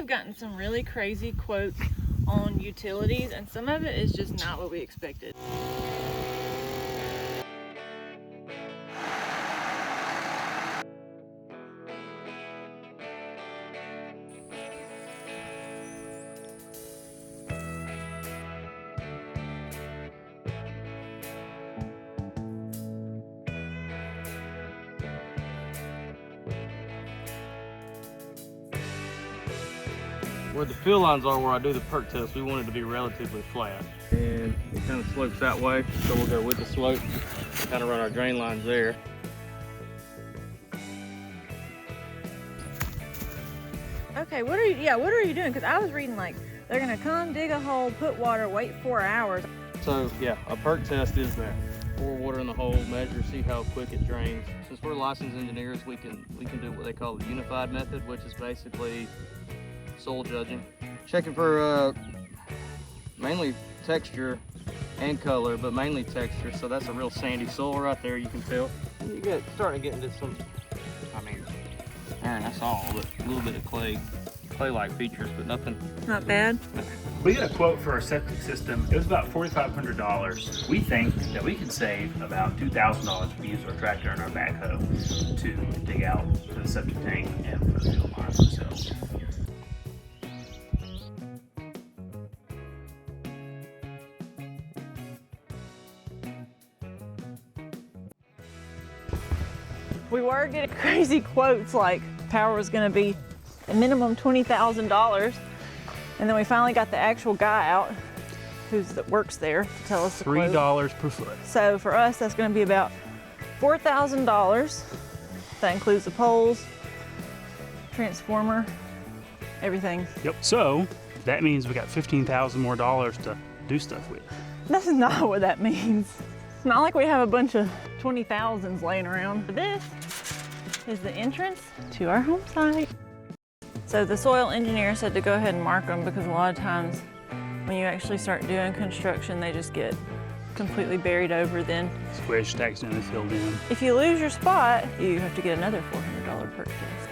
have gotten some really crazy quotes on utilities, and some of it is just not what we expected. Where the fill lines are, where I do the perk test, we want it to be relatively flat. And it kind of slopes that way, so we'll go with the slope, kind of run our drain lines there. Okay, what are you doing? Because I was reading like, they're gonna come, dig a hole, put water, wait 4 hours. So yeah, a perk test is that. Pour water in the hole, measure, see how quick it drains. Since we're licensed engineers, we can do what they call the unified method, which is basically soil judging. Checking for mainly texture and color, but mainly texture. So that's a real sandy soil right there, you can tell. You get starting to get into some, I mean, iron, that's all, but a little bit of clay-like features, but nothing. Not bad. We got a quote for our septic system. It was about $4,500. We think that we can save about $2,000 if we use our tractor and our backhoe to dig out the septic tank and for the fill lines themselves. We were getting crazy quotes like power was gonna be a minimum $20,000. And then we finally got the actual guy out that works there to tell us the quote. $3 per foot. So for us, that's gonna be about $4,000. That includes the poles, transformer, everything. Yep, so that means we got $15,000 more to do stuff with. That's not what that means. It's not like we have a bunch of 20,000s laying around. This is the entrance to our home site. So the soil engineer said to go ahead and mark them because a lot of times when you actually start doing construction, they just get completely buried over then. Squished, accidentally filled in. If you lose your spot, you have to get another $400 perk test.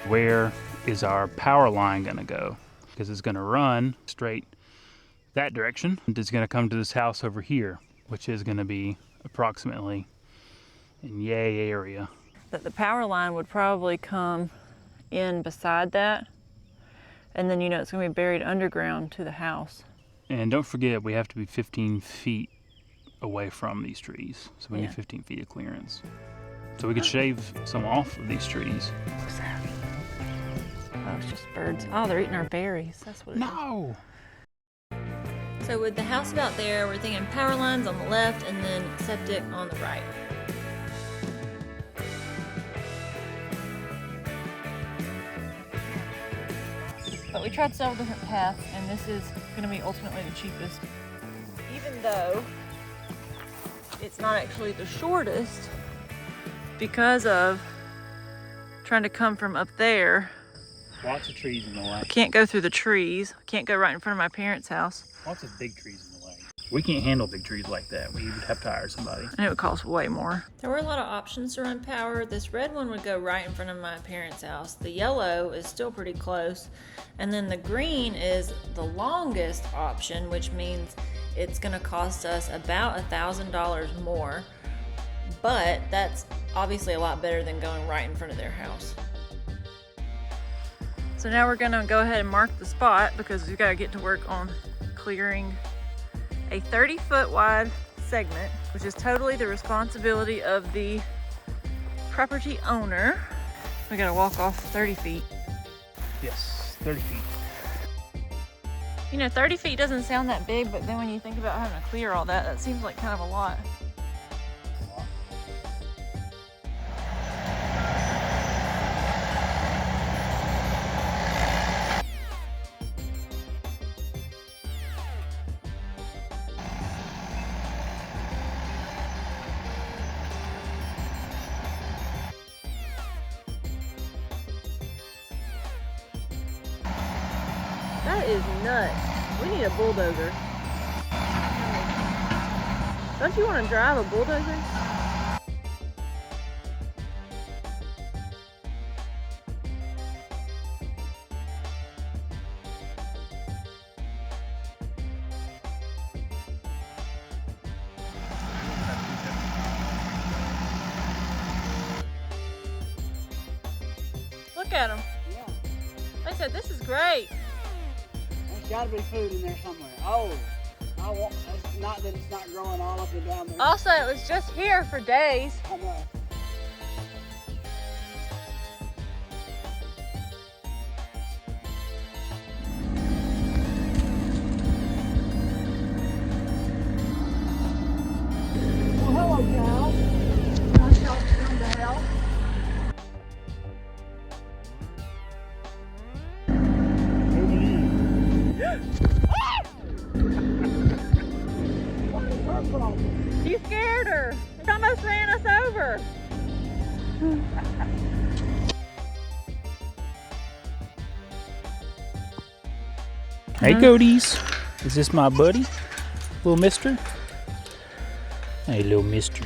Where is our power line gonna go? Because it's gonna run straight that direction. It's gonna come to this house over here, which is gonna be approximately in yay area. That the power line would probably come in beside that, and then it's gonna be buried underground to the house. And don't forget, we have to be 15 feet away from these trees. So we need 15 feet of clearance. So we could shave some off of these trees. What's that? Oh, it's just birds. Oh, they're eating our berries. That's what it is. No! So with the house about there, we're thinking power lines on the left and then septic on the right. But we tried several different paths, and this is going to be ultimately the cheapest. Even though it's not actually the shortest, because of trying to come from up there. Lots of trees in the way. Can't go through the trees. Can't go right in front of my parents' house. Lots of big trees in the way. We can't handle big trees like that. We would have to hire somebody. And it would cost way more. There were a lot of options to run power. This red one would go right in front of my parents' house. The yellow is still pretty close. And then the green is the longest option, which means it's gonna cost us about $1,000 more. But that's obviously a lot better than going right in front of their house. So now we're gonna go ahead and mark the spot because we've gotta get to work on clearing a 30-foot wide segment, which is totally the responsibility of the property owner. We gotta walk off 30 feet. Yes, 30 feet. 30 feet doesn't sound that big, but then when you think about having to clear all that, that seems like kind of a lot. That is nuts. We need a bulldozer. Don't you want to drive a bulldozer? look at them. Yeah. They said, this is great. There's got to be food in there somewhere. Oh, it's not that it's not growing all up and down there. Also, it was just here for days. I know. Well, hello, Cal. Nice y'all come to help. You scared her. It almost ran us over. Hey, goaties. Is this my buddy? Little mister? Hey, little mister.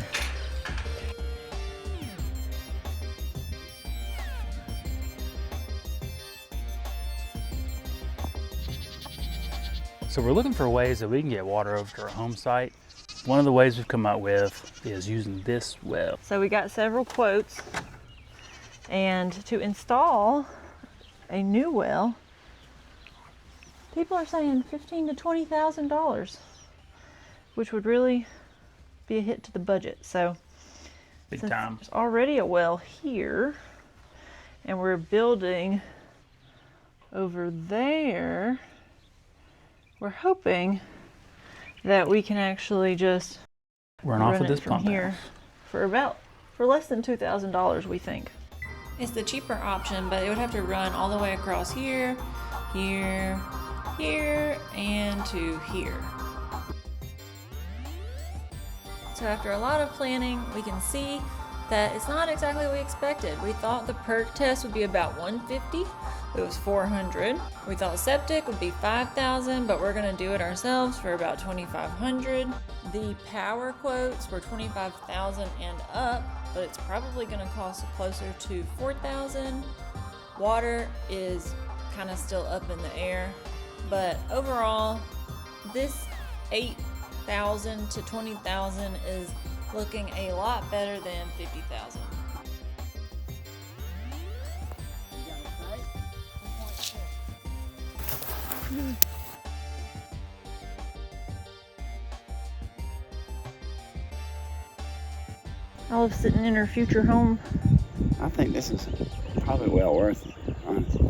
So we're looking for ways that we can get water over to our home site. One of the ways we've come up with is using this well. So we got several quotes, and to install a new well, people are saying $15,000 to $20,000, which would really be a hit to the budget. So Big since time. there's already a well here, and we're building over there, we're hoping that we can actually just Run off run of it this from pump here house. for less than $2,000, we think. It's the cheaper option, but it would have to run all the way across here, here, here, and to here. So after a lot of planning, we can see that it's not exactly what we expected. We thought the perk test would be about $150. It was $400. We thought septic would be $5,000, but we're gonna do it ourselves for about $2,500. The power quotes were $25,000 and up, but it's probably gonna cost closer to $4,000. Water is kind of still up in the air, but overall, this $8,000 to $20,000 is looking a lot better than $50,000. Olive's sitting in her future home. I think this is probably well worth it, honestly.